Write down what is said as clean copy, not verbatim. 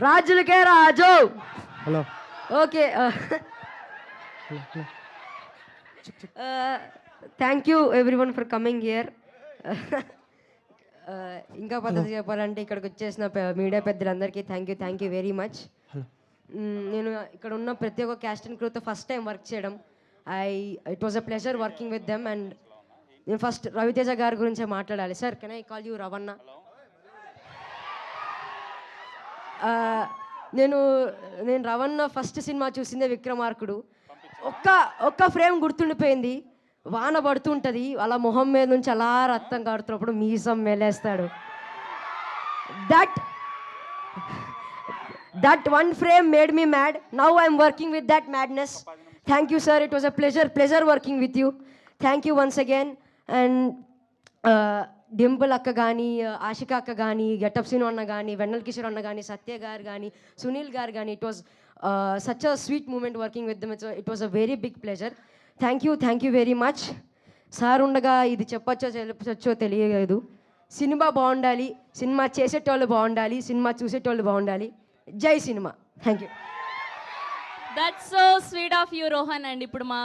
రాజులకే రాజు. Hello okay, thank you everyone for coming here. ఇంకా పద్ధతి చెప్పాలంటే ఇక్కడికి వచ్చేసిన మీడియా పెద్దలందరికీ థ్యాంక్ యూ వెరీ మచ్. నేను ఇక్కడ ఉన్న ప్రతి ఒక్క క్యాస్ట్ అండ్ క్రూతో ఫస్ట్ టైం వర్క్ చేయడం. It was a pleasure working with them. And నేను ఫస్ట్ రవితేజ గారి గురించే మాట్లాడాలి. Sir, can I call you Ravana? నేను రవణ ఫస్ట్ సినిమా చూసిందే విక్రమార్కుడు. ఒక్క ఫ్రేమ్ గుర్తుండిపోయింది. వాన పడుతుంటుంది, అలా మొహం మీద నుంచి అలా రక్తం కాడుతున్నప్పుడు మీసం మెలేస్తాడు. That one frame made me mad. Now I'm working with that madness. Thank you sir, it was a pleasure working with you. Thank you once again. And Dimple అక్క కానీ, ఆశిక అక్క కానీ, గెటప్ సీను అన్న కానీ, వెన్నెల కిషోర్ అన్న కానీ, సత్య గారు కానీ, సునీల్ గారు కానీ, it was such a sweet moment working with them. It was a very big pleasure. Thank you very much. Sir ఉండగా ఇది చెప్పచ్చో తెలియలేదు. సినిమా బాగుండాలి, సినిమా చేసేటోళ్ళు బాగుండాలి, సినిమా చూసేటోళ్ళు బాగుండాలి. జై cinema. Thank you. That's so sweet of you Rohan. And ఇప్పుడు మా